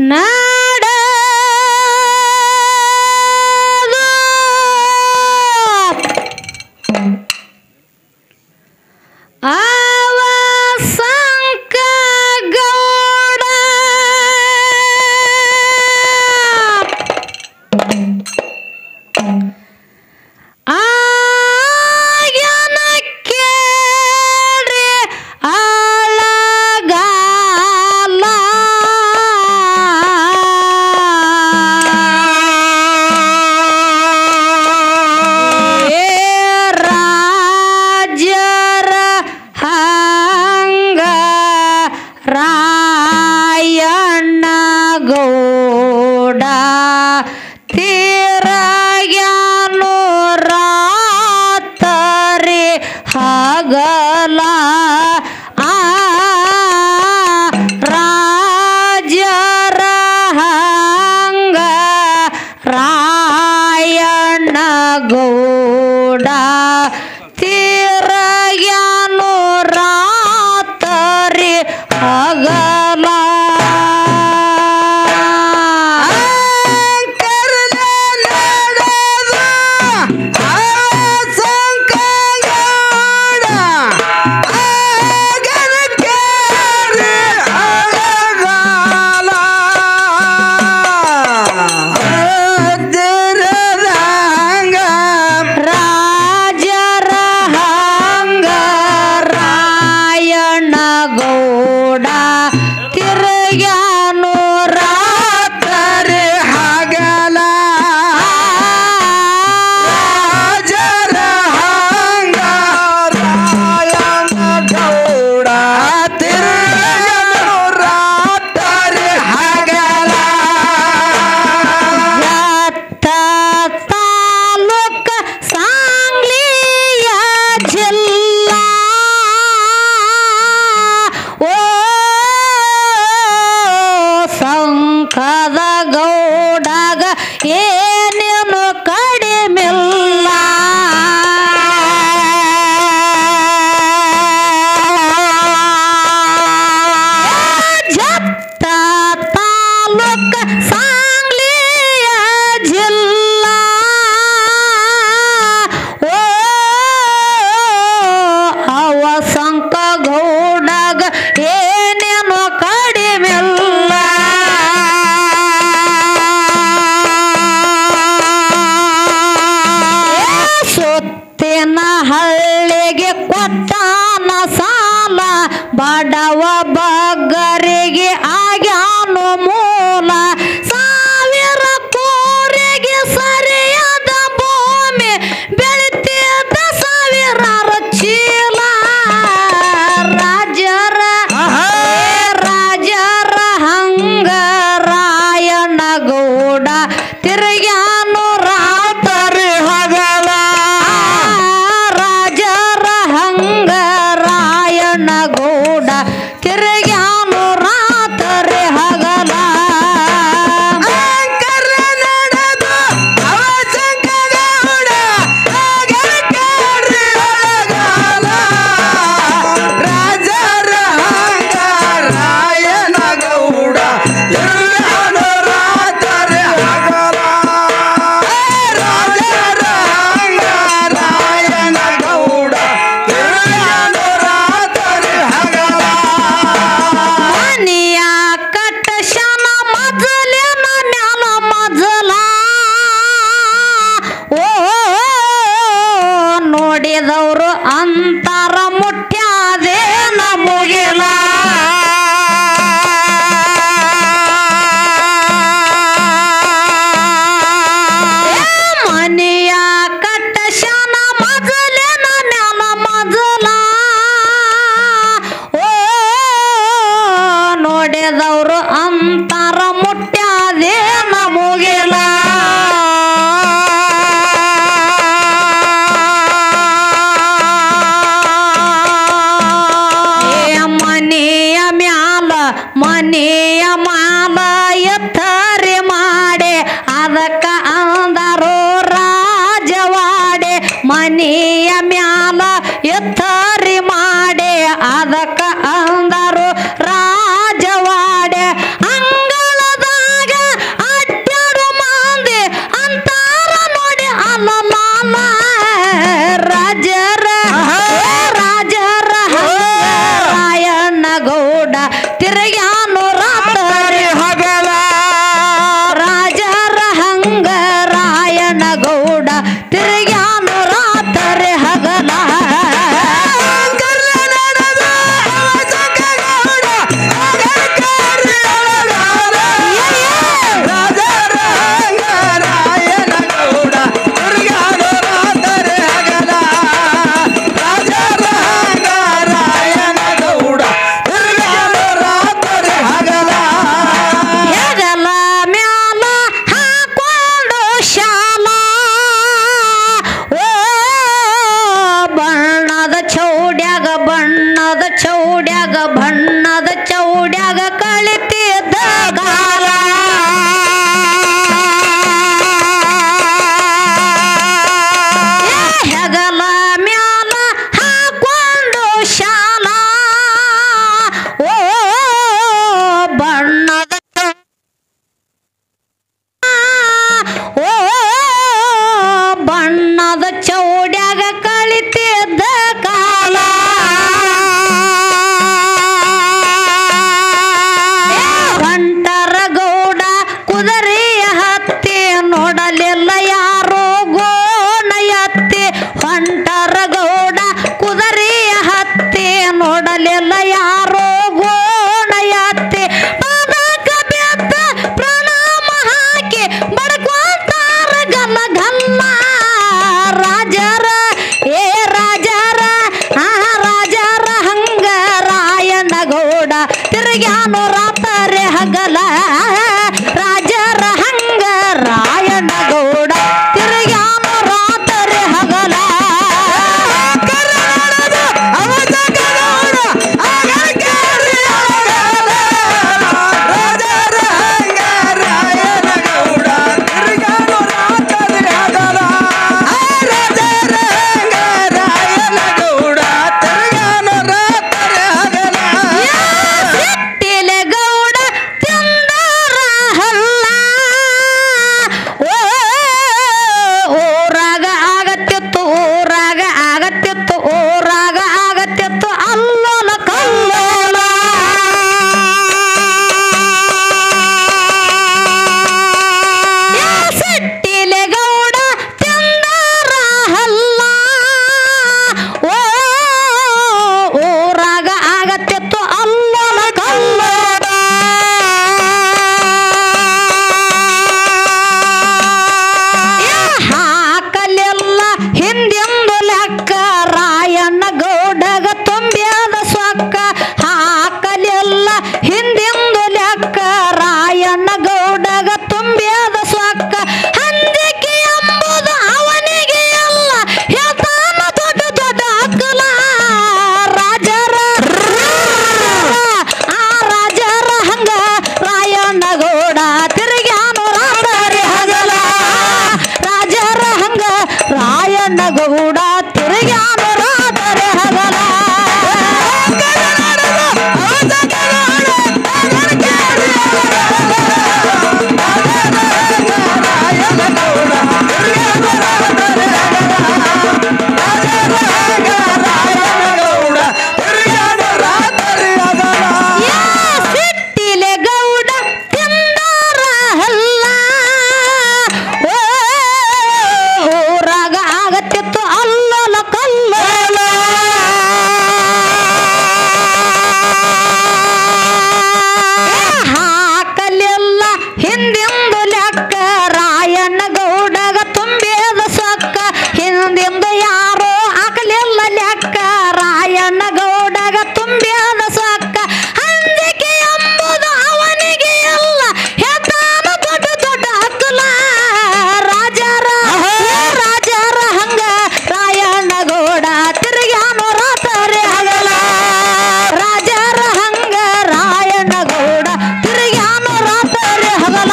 ನಾಡ ಆವ ಸಂಕ ಗೌಡ ಆಗನ ಕೇಳಿ ಅಳಗಾಲ ರಾಜರ ಹಂಗ ರಾಯಣ್ಣ ಗೌಡ ತಿರಗ್ಯಾನು ರಾತರಿ ಹಗಲ ರಾಜರ ಹಂಗ ರಾಯಣ್ಣ ಗೌಡ ತಿರಗ್ಯಾನು ರಾತರಿ ಹಗಲ ರಾಜರ ಹಂಗ ರಾಯಣ್ಣ ಗೌಡ ತಿರುಗ್ಯಾನು ರಾತ್ರಿ ಹಗಲ ರಾಜರ ಹಂಗ ರಾಯಣ್ಣ ಗೌಡ ತಿರುಗ್ಯಾನು ರಾತ್ರಿ ಹಗಲ ಯತ್ತ ತಾಲೂಕ ಸಾಂಗ್ಲಿಯ ಜಿಲ್ಲಾ ಓ ಸಂಕದ ಗೌಡಗ ಏನೇನು ಕಡಿಮೆಲ್ಲ ಜತ್ತ ತಾಲೂಕ ಸಾಂಗ್ಲಿಯ ಜಿಲ್ಲಾ ಓ ಅವ ಸಂಕ ಗೌಡಗ ಏನೇನು ಕಡಿಮೆಲ್ಲ ಸುತ್ತಿನ ಹಳ್ಳಿಗೆ ಕೊಟ್ಟಾನ ಸಾಲ ಬಡವ ಬಗ್ಗರಿಗೆ ಆಗ್ಯಾನು ಮೂಲ ಸಾವಿರ ಕೋರಿಗೆ ಸರಿಯಾದ ಭೂಮಿ ಬೆಳಿತಿದ್ದ ಸಾವಿರಾರು ಚೀಲ ರಾಜರ ರಾಜರ ಹಂಗ ರಾಯಣ್ಣ ಗೌಡ ತಿರುಗ್ಯಾನು ರಾತರಿ ಹಗಲ ರಾಜರ ಹಂಗ ರಾಯಣ್ಣ ಗೌಡ ತಿರುಗ್ಯಾನು ರಾತರಿ ಹಗಲ ರಾಯಣ್ಣ ಗೌಡ ಬಣ್ಣದ ಚೌಡ್ಯಾಗ ಬಣ್ಣದ ಚೌಡ್ಯಾಗ ಕಳಿತಿದ್ದ ಕಾಲ ಹೆಗಲ ಮ್ಯಾಲ ಹಾಕೊಂಡು ಶಾಲ ಓ ಬಣ್ಣದ ಓ ಬಣ್ಣದ ಚೌಡ್ಯಾಗ ಕಳಿತಿದ್ದ ಕಾಲ ಬಂಟರ ಗೌಡ ಕುದುರೆಯ ಹತ್ತಿ ನೋಡಲಿಲ್ಲ ಯಾರೋ ಗೋಣ ಎತ್ತಿ ಹೊಂಟರ ಗೌಡ ಕುದುರೆಯ ಹತ್ತಿ ನೋಡಲಿಲ್ಲ ಯಾರೋ ಗೋಣ ಎತ್ತಿ ಪಾದಕ ಬೆತ್ತ ಪ್ರಣಾಮ ಹಾಕಿ ಬಡ್ಕೊಂತಾರ ಗಲ್ಲ ಗಲ್ಲ ರಾಜರ ಏ ರಾಜರ ಆ ರಾಜರ ಹಂಗ ರಾಯಣ್ಣ ಗೌಡ ತಿರುಗ್ಯಾನು ರಾತ್ರಿ ಹಗಲ ರಾಜರ ಹಂಗ ರಾಯಣ್ಣ ಗೌಡ ತಿರುಗ್ಯಾನು ರಾತ್ರಿ ಹಗಲ ಸಿಟ್ಟಿಲೆ ಗೌಡ ತಿಂದರ ಹಲ್ಲ ಓ ಊರಾಗ ಆಗತ್ತಿತ್ತು ಊರಾಗ ಆಗತ್ತಿತ್ತು ಊರಾಗ ಆಗತ್ತಿತ್ತು ಅಲ್ಲೋಲ ಕಲ್ಲೋಲ ಸಿಟ್ಟಿಲೆ ಗೌಡ ತಿಂದರ ಹಲ್ಲ ಓ ಊರಾಗ ಆಗತ್ತಿತ್ತು ಅಲ್ಲೋಲ ಕಲ್ಲೋಲ ಹಾಕಲಿಲ್ಲ ಹಿಂದಿಂದು ಲೆಕ್ಕ ರಾಯಣ್ಣ ಗೌಡಗ ತುಂಬ್ಯಾದ ಸೊಕ್ಕ ಹಾಕಲಿಲ್ಲ ಹಿಂದಿಂದು ಲೆಕ್ಕ ರಾಯಣ್ಣ ಗೌಡಗ ತುಂಬ್ಯಾದ ಸೊಕ್ಕ ಹಂದಿಕೆ ಎಂಬುದು ಅವನಿಗೆ ಎಲ್ಲ ಹೇಳ್ತಾನ ದೊಡ್ಡ ದೊಡ್ಡ ಅಕ್ಕಲ ರಾಜರ ಆ ರಾಜರ ಹಂಗ ರಾಯಣ್ಣ ಗೌಡ ತಿರುಗ್ಯಾನು ರಾತ್ರಿ ಹಗಲ ರಾಜರ ಹಂಗ ರಾಯಣ್ಣ ಗೌಡ ತಿರುಗ್ಯಾನು ರಾತ್ರಿ ಹಗಲ ಸಿಟ್ಟಿಲೆ ಗೌಡ ತಿಂದರ ಹಲ್ಲ ಓ ಊರಾಗ ಆಗತ್ತಿತ್ತು ಅಲ್ಲೋಲ ಕಲ್ಲೋಲ ಹಾಕಲಿಲ್ಲ ಹಿಂದಿಂದು ಲೆಕ್ಕ ರಾಯಣ್ಣ ಗೌಡಗ ತುಂಬೇದ ಸೊಕ್ಕ ಹಿಂದಿಂದು ಯಾರೋ ಹಾಕಲಿಲ್ಲ ಲೆಕ್ಕ ರಾಯಣ್ಣ ಗೌಡಗ ತುಂಬ್ಯಾದ ಸೊಕ್ಕ ಹಂದಿಕೆ ಎಂಬುದು ಅವನಿಗೆ ಎಲ್ಲ ಹೇಳ್ತಾನ ದೊಡ್ಡ ದೊಡ್ಡ ಅಕ್ಕಲ ರಾಜರ ರಾಜರ ಹಂಗ ರಾಯಣ್ಣ ಗೌಡ ತಿರುಗ್ಯಾನು ರಾತ್ರಿ ಹಗಲ ರಾಜರ ಹಂಗ ರಾಯಣ್ಣ ಗೌಡ ತಿರುಗ್ಯಾನು ರಾತ್ರಿ ಹಗಲ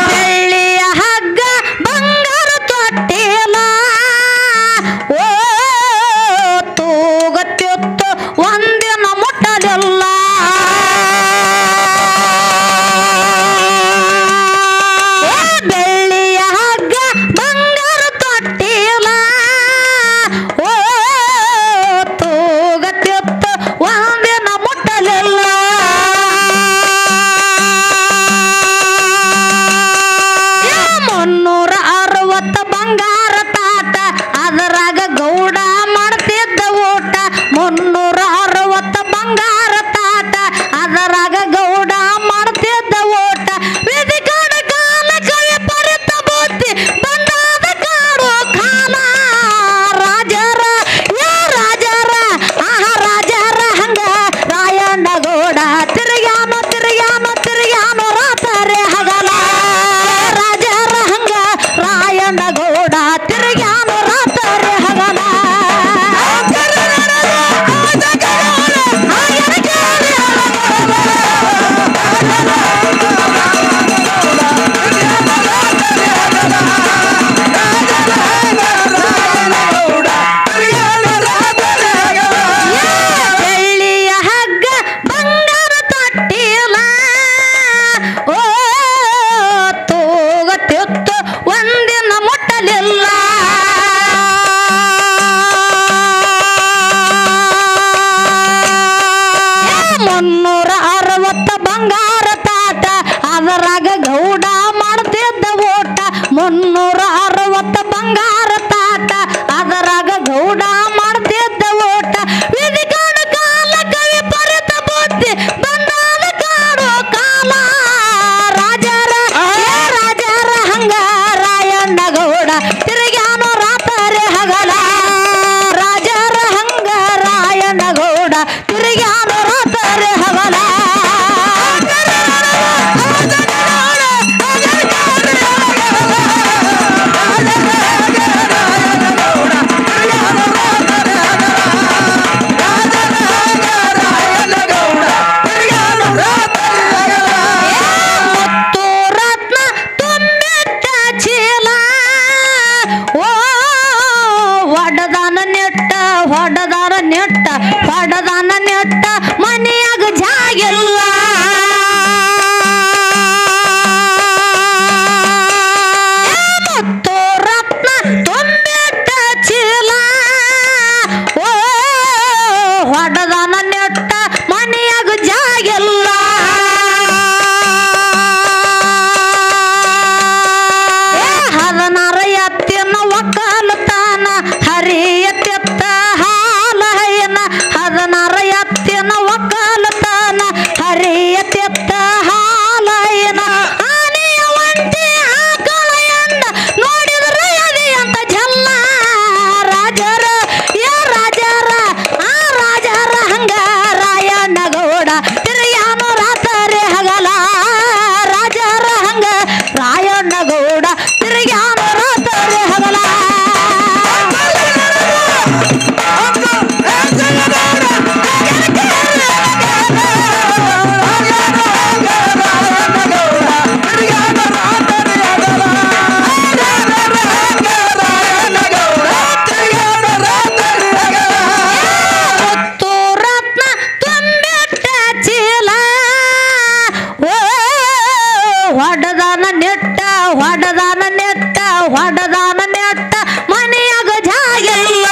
ಬೆಳ್ಳಿಯ ಹಗ್ಗ ಬಂಗಾರ ತೊಟ್ಟಿಲ ಓ ತೂಗತ್ತಿತ್ತು ಒಂದಿನ ಮುಟ್ಟಲಿಲ್ಲ ಬೆಳ್ಳಿಯ ಹಗ್ಗ ಬಂಗಾರ ತೊಟ್ಟಿಲ ಓ ತೂಗತ್ತಿತ್ತು ಒಂದಿನ ಮುಟ್ಟಲಿಲ್ಲ ಮುನ್ನೂರ 60 ಬಂಗಾರ ತಾಟ ಅದರಾಗ ಗೌಡ ಜಾಗಿಲ್ಲ ಮುತ್ತು ರತ್ನ ತುಂಬಿಟ್ಟ ಚೀಲ ಓ ಹೊಡೆದನ ನೆಟ್ಟ ಮನೆಯಾಗ ಜಾಗಿಲ್ಲ ಹದನಾರ ಎತ್ತಿನ ಒಕ್ಕಲತನ ಹರಿಯ ತೆತ್ತ ಹಾಲಯ್ಯನ ಹದನಾರ ಎತ್ತಿನ ಒಕ್ಕಲತನ ಹರಿಯ ತೆತ್ತ ಹಾಲಯ್ಯನ ಆನೆಯ ಒಂಟಿ ಆಕಳಯನ್ನ ನೋಡಿದ್ರ ಎದೆ ಅಂತ ಜಲ್ಲ ರಾಜರ ಯಾ ರಾಜರ ಆ ರಾಜರ ಹಂಗ ರಾಯಣ್ಣ ಗೌಡ ತಿರುಗ್ಯಾನು ರಾತ್ರಿ ಹಗಲ ರಾಜರ ಹಂಗ ರಾಯಣ್ಣ ಗೌಡ ತಿರುಗ್ಯಾನು ರಾತ್ರಿ ಹಗಲ ಮುತ್ತು ರತ್ನ ತುಂಬಿಟ್ಟ ಚೀಲ ಓ ಹೊಡೆದಾನ ನೆಟ್ಟ ಹೊಡೆದಾನ ನೆಟ್ಟ ಹೊಡೆದಾನ ನೆಟ್ಟ ಮನೆಯಾಗ ಜಾಗಿಲ್ಲ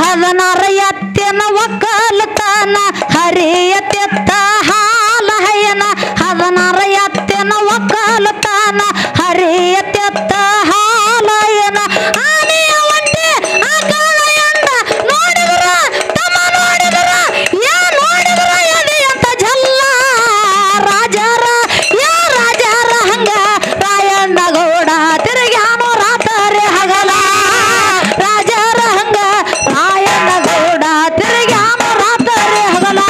ಹದನಾರ ಎತ್ತಿನ ಒಕ್ಕಲತನ ಹರಿಯ ತೆತ್ತ ಹಾಲಯ್ಯನ ಹದನಾರ ಎತ್ತಿನ ಒಕ್ಕಲತನ ಹರಿಯ ತೆತ್ತ ಹಾಲಯ್ಯನ ಆನೆಯ ಒಂಟಿ ಆಕಳಯನ್ನ ನೋಡಿದ್ರ ತಮ್ಮ ನೋಡಿದ್ರ ಯಾ ನೋಡಿದ್ರ ಎದೆ ಅಂತ ಜಲ್ಲ ರಾಜರ ಯಾ ರಾಜರ ಹಂಗ ರಾಯಣ್ಣ ಗೌಡ ತಿರುಗ್ಯಾನು ರಾತ್ರಿ ಹಗಲ ರಾಜರ ಹಂಗ ರಾಯಣ್ಣ ಗೌಡ ತಿರುಗ್ಯಾನು ರಾತ್ರಿ ಹಗಲ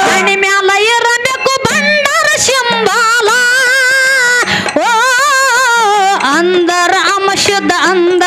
ಮಣಿ ಮ್ಯಾಲ ಇರಬೇಕು ಬಂಡಾರ ಶಿಂಬಾಲ ಓ ಅಂದರ ಅಂಶದ ಅಂದ